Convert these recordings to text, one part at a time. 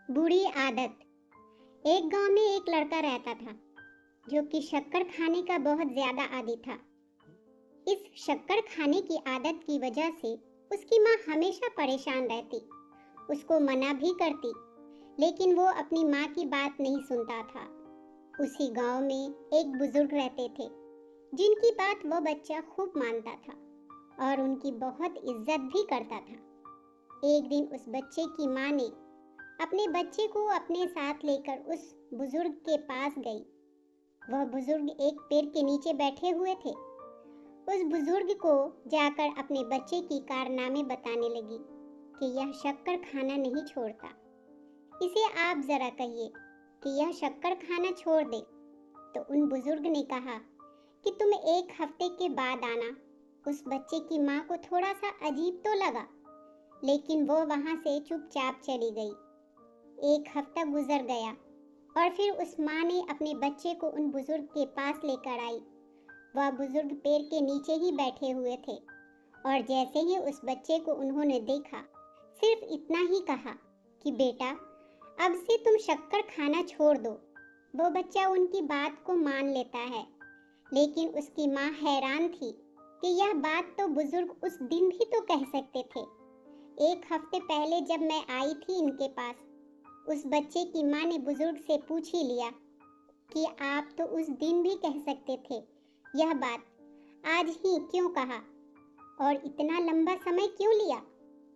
बुरी आदत। एक गांव में एक लड़का रहता था जो कि शक्कर खाने का बहुत ज्यादा आदी था। इस शक्कर खाने की आदत की वजह से उसकी माँ हमेशा परेशान रहती, उसको मना भी करती, लेकिन वो अपनी माँ की बात नहीं सुनता था। उसी गांव में एक बुजुर्ग रहते थे जिनकी बात वो बच्चा खूब मानता था और उनकी बहुत इज्जत भी करता था। एक दिन उस बच्चे की माँ ने अपने बच्चे को अपने साथ लेकर उस बुजुर्ग के पास गई। वह बुजुर्ग एक पेड़ के नीचे बैठे हुए थे। उस बुजुर्ग को जाकर अपने बच्चे की कारनामे बताने लगी कि यह शक्कर खाना नहीं छोड़ता। इसे आप जरा कहिए कि यह शक्कर खाना छोड़ दे। तो उन बुजुर्ग ने कहा कि तुम एक हफ्ते के बाद आना। उस बच्चे की माँ को थोड़ा सा अजीब तो लगा, लेकिन वो वहां से चुपचाप चली गई। एक हफ्ता गुजर गया और फिर उस माँ ने अपने बच्चे को उन बुजुर्ग के पास लेकर आई। वह बुजुर्ग पेड़ के नीचे ही बैठे हुए थे और जैसे ही उस बच्चे को उन्होंने देखा, सिर्फ इतना ही कहा कि बेटा, अब से तुम शक्कर खाना छोड़ दो। वो बच्चा उनकी बात को मान लेता है, लेकिन उसकी माँ हैरान थी कि यह बात तो बुजुर्ग उस दिन भी तो कह सकते थे। एक हफ्ते पहले जब मैं आई थी इनके पास, उस बच्चे की माँ ने बुजुर्ग से पूछ ही लिया कि आप तो उस दिन भी कह सकते थे, यह बात आज ही क्यों कहा और इतना लंबा समय क्यों लिया।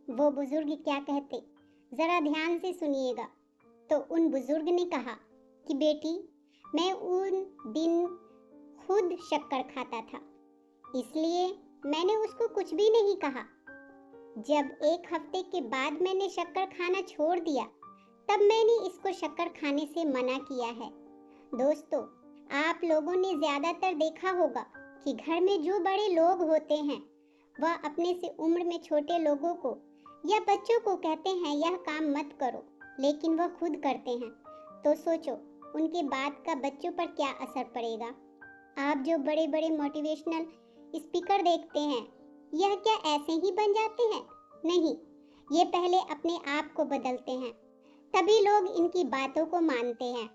वो बुजुर्ग क्या कहते, जरा ध्यान से सुनिएगा। तो उन बुजुर्ग ने कहा कि बेटी, मैं उन दिन खुद शक्कर खाता था, इसलिए मैंने उसको कुछ भी नहीं कहा। जब एक हफ्ते के बाद मैंने शक्कर खाना छोड़ दिया, तब मैंने इसको शक्कर खाने से मना किया है। दोस्तों, आप लोगों ने ज्यादातर देखा होगा कि घर में जो बड़े लोग होते हैं वह अपने से उम्र में छोटे लोगों को या बच्चों को कहते हैं यह काम मत करो, लेकिन वह खुद करते हैं। तो सोचो उनके बात का बच्चों पर क्या असर पड़ेगा। आप जो बड़े बड़े मोटिवेशनल स्पीकर देखते हैं, यह क्या ऐसे ही बन जाते हैं? नहीं, ये पहले अपने आप को बदलते हैं, तभी लोग इनकी बातों को मानते हैं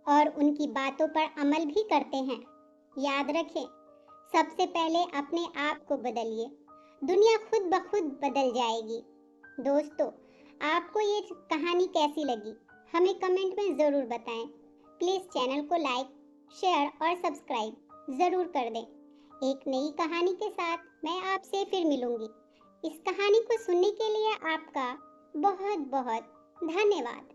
और उनकी बातों पर अमल भी करते हैं। याद रखें, सबसे पहले अपने आप को बदलिए, दुनिया खुद ब खुद बदल जाएगी। दोस्तों, आपको ये कहानी कैसी लगी हमें कमेंट में ज़रूर बताएं। प्लीज़ चैनल को लाइक, शेयर और सब्सक्राइब ज़रूर कर दें। एक नई कहानी के साथ मैं आपसे फिर मिलूंगी। इस कहानी को सुनने के लिए आपका बहुत बहुत धन्यवाद।